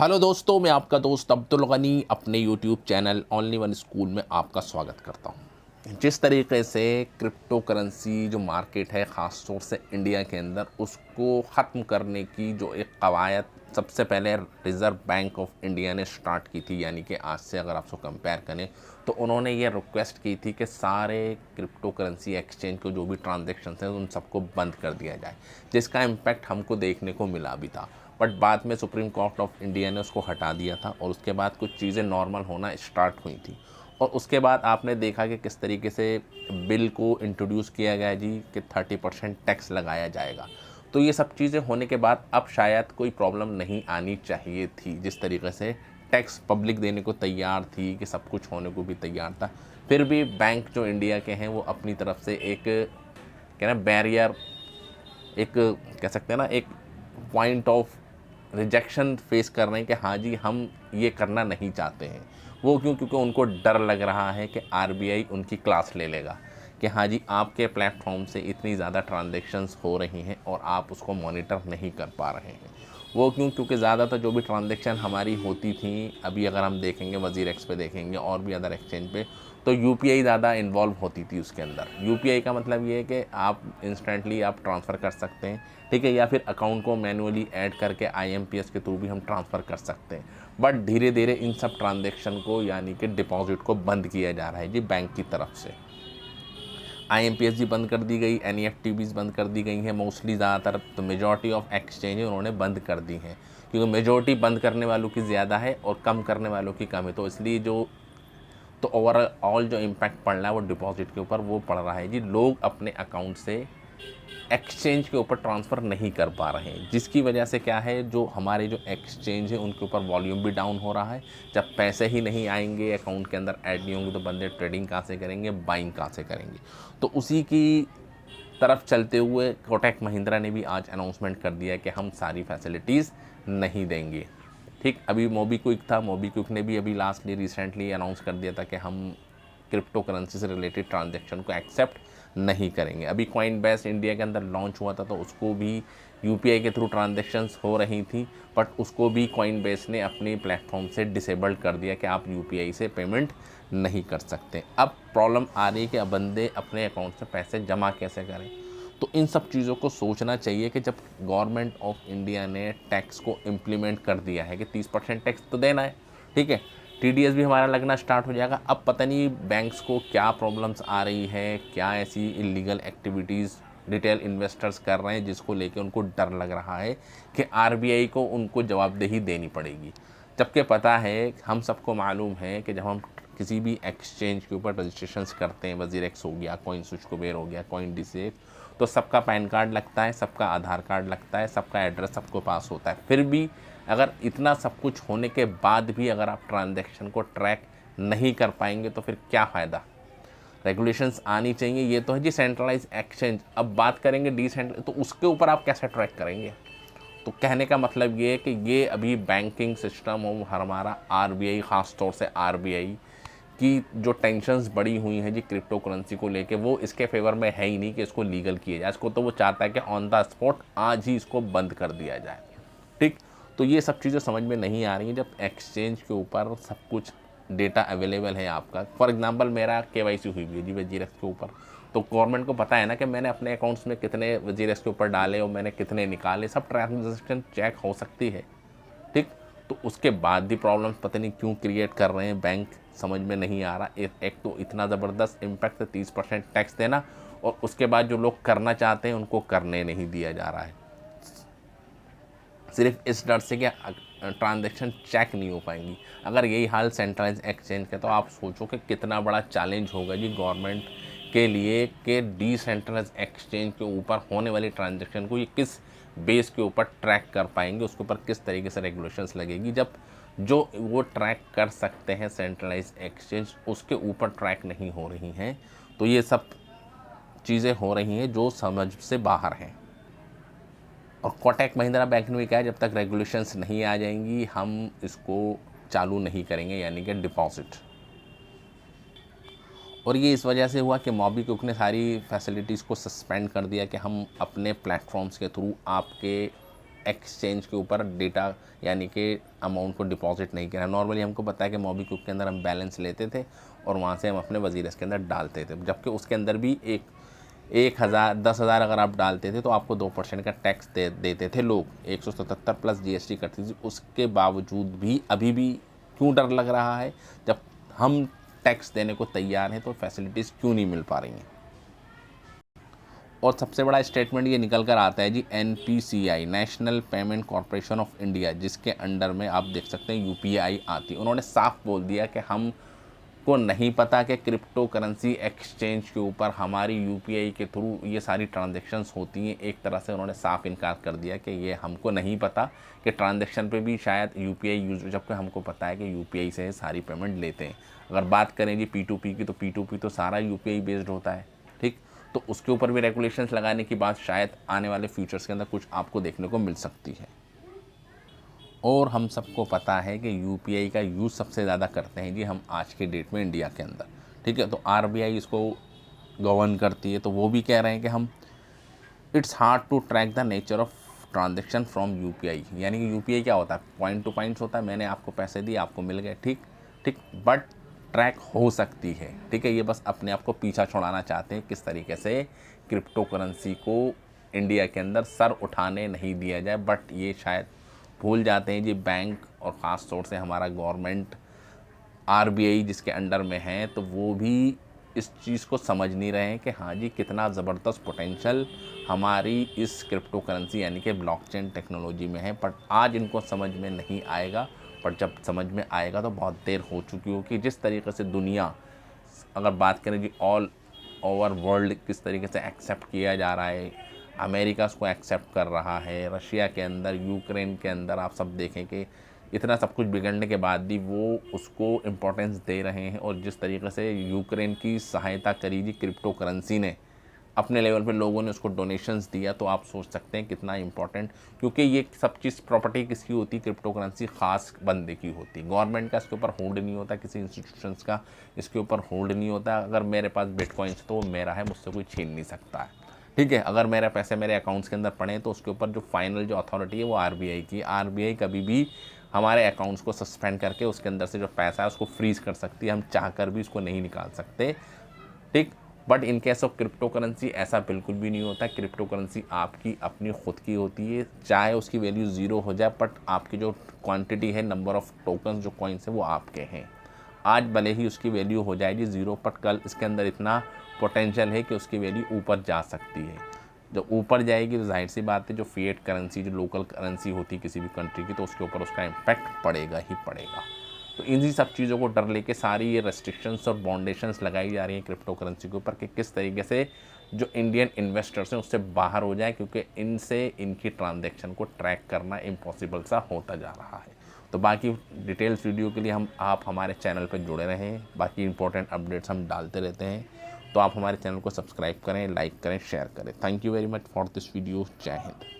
Hello दोस्तों, मैं आपका दोस्त अब्दुल गनी अपने YouTube channel only one school में आपका स्वागत करता हूं। जिस तरीके से क्रिप्टो करेंसी जो मार्केट है ख़ास तौर से इंडिया के अंदर, उसको ख़त्म करने की जो एक कवायद सबसे पहले रिज़र्व बैंक ऑफ इंडिया ने स्टार्ट की थी, यानी कि आज से अगर आप उसको कंपेयर करें तो उन्होंने ये रिक्वेस्ट की थी कि सारे क्रिप्टो करेंसी एक्सचेंज को जो भी ट्रांजेक्शन हैं उन सबको बंद कर दिया जाए, जिसका इम्पैक्ट हमको देखने को मिला भी था। बट बाद में सुप्रीम कोर्ट ऑफ इंडिया ने उसको हटा दिया था और उसके बाद कुछ चीज़ें नॉर्मल होना स्टार्ट हुई थी। और उसके बाद आपने देखा कि किस तरीके से बिल को इंट्रोड्यूस किया गया जी कि 30% टैक्स लगाया जाएगा। तो ये सब चीज़ें होने के बाद अब शायद कोई प्रॉब्लम नहीं आनी चाहिए थी। जिस tरीके से टैक्स पब्लिक देने को तैयार थी, कि सब कुछ होने को भी तैयार था, फिर भी बैंक जो इंडिया के हैं वो अपनी तरफ से एक क्या ना बैरियर, एक कह सकते हैं ना, एक पॉइंट ऑफ रिजेक्शन फेस कर रहे हैं कि हाँ जी, हम ये करना नहीं चाहते हैं। वो क्यों? क्योंकि उनको डर लग रहा है कि आरबीआई उनकी क्लास ले लेगा कि हाँ जी, आपके प्लेटफॉर्म से इतनी ज़्यादा ट्रांजेक्शन्स हो रही हैं और आप उसको मॉनिटर नहीं कर पा रहे हैं। वो क्यों? क्योंकि ज़्यादातर जो भी ट्रांजेक्शन हमारी होती थी, अभी अगर हम देखेंगे वज़ीर एक्स पे देखेंगे और भी अदर एक्सचेंज पे, तो यूपीआई ज़्यादा इन्वॉल्व होती थी उसके अंदर। यूपीआई का मतलब ये है कि आप इंस्टेंटली आप ट्रांसफ़र कर सकते हैं, ठीक है, या फिर अकाउंट को मैनुअली ऐड करके आईएमपीएस के थ्रू भी हम ट्रांसफ़र कर सकते हैं। बट धीरे धीरे इन सब ट्रांजेक्शन को, यानी कि डिपॉजिट को बंद किया जा रहा है जी बैंक की तरफ से। आईएमपीएस भी बंद कर दी गई, एनईएफटी भी बंद कर दी गई है। मोस्टली ज़्यादातर तो मेजॉरिटी ऑफ एक्सचेंज उन्होंने बंद कर दी हैं, क्योंकि मेजॉरिटी बंद करने वालों की ज़्यादा है और कम करने वालों की कम है। तो इसलिए तो ओवरऑल जो इम्पैक्ट पड़ रहा है वो डिपॉजिट के ऊपर वो पड़ रहा है जी। लोग अपने अकाउंट से एक्सचेंज के ऊपर ट्रांसफ़र नहीं कर पा रहे हैं, जिसकी वजह से क्या है, जो हमारे जो एक्सचेंज है उनके ऊपर वॉल्यूम भी डाउन हो रहा है। जब पैसे ही नहीं आएंगे, अकाउंट के अंदर ऐड नहीं होंगे, तो बंदे ट्रेडिंग कहाँ से करेंगे, बाइंग कहाँ से करेंगे। तो उसी की तरफ चलते हुए कोटक महिंद्रा ने भी आज अनाउंसमेंट कर दिया कि हम सारी फैसिलिटीज़ नहीं देंगे। ठीक, अभी मोबीक्विक था, मोबीक्विक ने भी अभी रिसेंटली अनाउंस कर दिया था कि हम क्रिप्टो करेंसी से रिलेटेड ट्रांजैक्शन को एक्सेप्ट नहीं करेंगे। अभी कॉइन बेस इंडिया के अंदर लॉन्च हुआ था, तो उसको भी यूपीआई के थ्रू ट्रांजैक्शंस हो रही थी, बट उसको भी कॉइन बेस ने अपने प्लेटफॉर्म से डिसेबल्ड कर दिया कि आप यूपीआई से पेमेंट नहीं कर सकते। अब प्रॉब्लम आ रही है कि अब बंदे अपने अकाउंट से पैसे जमा कैसे करें। तो इन सब चीज़ों को सोचना चाहिए कि जब गवर्नमेंट ऑफ इंडिया ने टैक्स को इम्प्लीमेंट कर दिया है कि 30% टैक्स तो देना है, ठीक है, टीडीएस भी हमारा लगना स्टार्ट हो जाएगा। अब पता नहीं बैंक्स को क्या प्रॉब्लम्स आ रही है, क्या ऐसी इलीगल एक्टिविटीज़ रिटेल इन्वेस्टर्स कर रहे हैं जिसको लेके उनको डर लग रहा है कि आरबीआई को उनको जवाबदेही देनी पड़ेगी। जबकि पता है, हम सबको मालूम है कि जब हम किसी भी एक्सचेंज के ऊपर रजिस्ट्रेशंस करते हैं, वज़ीर एक्स हो गया, कॉइन स्विच कुबेर हो गया, कॉइन डिसेज, तो सबका पैन कार्ड लगता है, सबका आधार कार्ड लगता है, सबका एड्रेस सबको पास होता है। फिर भी अगर इतना सब कुछ होने के बाद भी अगर आप ट्रांजैक्शन को ट्रैक नहीं कर पाएंगे तो फिर क्या फ़ायदा। रेगुलेशंस आनी चाहिए। ये तो है जी सेंट्रलाइज एक्सचेंज। अब बात करेंगे डिसेंट्रल, तो उसके ऊपर आप कैसे ट्रैक करेंगे। तो कहने का मतलब ये है कि ये अभी बैंकिंग सिस्टम और हमारा आरबीआई, ख़ास तौर से आरबीआई की जो टेंशन्स बढ़ी हुई हैं जी क्रिप्टो करेंसी को लेके, वो इसके फेवर में है ही नहीं कि इसको लीगल किया जाए। इसको तो वो चाहता है कि ऑन द स्पॉट आज ही इसको बंद कर दिया जाए। ठीक, तो ये सब चीज़ें समझ में नहीं आ रही हैं जब एक्सचेंज के ऊपर सब कुछ डेटा अवेलेबल है आपका। फॉर एग्जांपल मेरा केवाईसी हुई हुई है जी वजीरेक्स के ऊपर, तो गवर्नमेंट को पता है ना कि मैंने अपने अकाउंट्स में कितने वजीरेक्स के ऊपर डाले और मैंने कितने निकाले, सब ट्रांजेक्शन चेक हो सकती है। ठीक, तो उसके बाद भी प्रॉब्लम्स पता नहीं क्यों क्रिएट कर रहे हैं बैंक, समझ में नहीं आ रहा। एक तो इतना ज़बरदस्त इम्पैक्ट है 30% टैक्स देना, और उसके बाद जो लोग करना चाहते हैं उनको करने नहीं दिया जा रहा है, सिर्फ इस डर से कि ट्रांजैक्शन चेक नहीं हो पाएंगी। अगर यही हाल सेंट्रलाइज एक्सचेंज का, तो आप सोचो कि कितना बड़ा चैलेंज होगा जी गवर्नमेंट के लिए कि डिसेंट्रलाइज एक्सचेंज के ऊपर होने वाली ट्रांजैक्शन को ये किस बेस के ऊपर ट्रैक कर पाएंगे, उसके ऊपर किस तरीके से रेगुलेशंस लगेगी, जब जो वो ट्रैक कर सकते हैं सेंट्रलाइज एक्सचेंज उसके ऊपर ट्रैक नहीं हो रही हैं। तो ये सब चीज़ें हो रही हैं जो समझ से बाहर हैं। और कोटक महिंद्रा बैंक ने भी कहा है जब तक रेगुलेशंस नहीं आ जाएंगी हम इसको चालू नहीं करेंगे, यानी कि डिपॉजिट। और ये इस वजह से हुआ कि मोबीक्विक ने सारी फैसिलिटीज़ को सस्पेंड कर दिया कि हम अपने प्लेटफॉर्म्स के थ्रू आपके एक्सचेंज के ऊपर डेटा यानी कि अमाउंट को डिपॉजिट नहीं किया। नॉर्मली हमको पता है कि मोबीक्विक के अंदर हम बैलेंस लेते थे और वहाँ से हम अपने वजीरस के अंदर डालते थे, जबकि उसके अंदर भी 1,000 10,000 अगर आप डालते थे तो आपको 2% का टैक्स देते थे लोग, 177 प्लस GST कटती थी। उसके बावजूद भी अभी भी क्यों डर लग रहा है? जब हम टैक्स देने को तैयार हैं तो फैसिलिटीज़ क्यों नहीं मिल पा रही हैं? और सबसे बड़ा स्टेटमेंट ये निकल कर आता है जी NPCI, national payment corporation of India, जिसके अंडर में आप देख सकते हैं UPI आती है। उन्होंने साफ बोल दिया कि हम को नहीं पता कि क्रिप्टो करेंसी एक्सचेंज के ऊपर हमारी UPI के थ्रू ये सारी ट्रांजैक्शंस होती हैं। एक तरह से उन्होंने साफ इनकार कर दिया कि ये हमको नहीं पता कि ट्रांजैक्शन पे भी शायद UPI यूज, जबकि हमको पता है कि UPI से सारी पेमेंट लेते हैं। अगर बात करें जी P2P की, तो P2P तो सारा UPI बेस्ड होता है, ठीक। तो उसके ऊपर भी रेगुलेशंस लगाने की बात शायद आने वाले फ्यूचर्स के अंदर कुछ आपको देखने को मिल सकती है। और हम सबको पता है कि UPI का यूज़ सबसे ज़्यादा करते हैं जी हम आज के डेट में इंडिया के अंदर, ठीक है। तो RBI इसको गवर्न करती है, तो वो भी कह रहे हैं कि हम it's hard to track the nature of transaction from UPI, यानी कि UPI क्या होता है? पॉइंट टू पॉइंट्स होता है, मैंने आपको पैसे दिए, आपको मिल गए, ठीक ठीक, बट ट्रैक हो सकती है, ठीक है। ये बस अपने आप को पीछा छुड़ाना चाहते हैं किस तरीके से क्रिप्टो करेंसी को इंडिया के अंदर सर उठाने नहीं दिया जाए, बट ये शायद भूल जाते हैं जी बैंक और ख़ास तौर से हमारा गवर्नमेंट RBI जिसके अंडर में है, तो वो भी इस चीज़ को समझ नहीं रहे हैं कि हाँ जी कितना ज़बरदस्त पोटेंशियल हमारी इस क्रिप्टो करेंसी यानी कि ब्लॉकचेन टेक्नोलॉजी में है। बट आज इनको समझ में नहीं आएगा, पर जब समझ में आएगा तो बहुत देर हो चुकी होगी। जिस तरीके से दुनिया, अगर बात करें जी ऑल ओवर वर्ल्ड, किस तरीके से एक्सेप्ट किया जा रहा है, अमेरिका उसको एक्सेप्ट कर रहा है, रशिया के अंदर, यूक्रेन के अंदर, आप सब देखें कि इतना सब कुछ बिगड़ने के बाद भी वो उसको इम्पोर्टेंस दे रहे हैं। और जिस तरीके से यूक्रेन की सहायता करी जी क्रिप्टो करेंसी ने, अपने लेवल पे लोगों ने उसको डोनेशंस दिया, तो आप सोच सकते हैं कितना इम्पोर्टेंट, क्योंकि ये सब चीज़ प्रॉपर्टी किसकी होती है? क्रिप्टो करेंसी ख़ास बंदे की होती है। गवर्नमेंट का इसके ऊपर होल्ड नहीं होता, किसी इंस्टीट्यूशंस का इसके ऊपर होल्ड नहीं होता। अगर मेरे पास बिटकॉइंस तो वो मेरा है, मुझसे कोई छीन नहीं सकता है, ठीक है। अगर मेरे पैसे मेरे अकाउंट्स के अंदर पड़े तो उसके ऊपर जो फाइनल जो अथॉरिटी है वो RBI की। RBI कभी भी हमारे अकाउंट्स को सस्पेंड करके उसके अंदर से जो पैसा है उसको फ्रीज कर सकती है, हम चाह कर भी उसको नहीं निकाल सकते, ठीक। But in case of crypto currency ऐसा बिल्कुल भी नहीं होता। क्रिप्टो करेंसी आपकी अपनी खुद की होती है, चाहे उसकी वैल्यू ज़ीरो हो जाए, बट आपकी जो क्वांटिटी है, नंबर ऑफ टोकन्स जो कॉइन्स है वो आपके हैं। आज भले ही उसकी वैल्यू हो जाएगी ज़ीरो, बट कल इसके अंदर इतना पोटेंशियल है कि उसकी वैल्यू ऊपर जा सकती है। जब ऊपर जाएगी तो जाहिर सी बात है जो फिएट करेंसी, जो लोकल करेंसी होती है किसी भी कंट्री की, तो उसके ऊपर उसका इम्पैक्ट पड़ेगा ही पड़ेगा। तो इन्हीं सब चीज़ों को डर लेके सारी ये रेस्ट्रिक्शंस और बाउंडेशंस लगाई जा रही हैं क्रिप्टो करेंसी के ऊपर कि किस तरीके से जो इंडियन इन्वेस्टर्स हैं उससे बाहर हो जाए, क्योंकि इनसे इनकी ट्रांजैक्शन को ट्रैक करना इम्पॉसिबल सा होता जा रहा है। तो बाकी डिटेल्स वीडियो के लिए आप हमारे चैनल पर जुड़े रहें, बाकी इंपॉर्टेंट अपडेट्स हम डालते रहते हैं। तो आप हमारे चैनल को सब्सक्राइब करें, लाइक करें, शेयर करें। Thank you very much for this video. जय हिंद।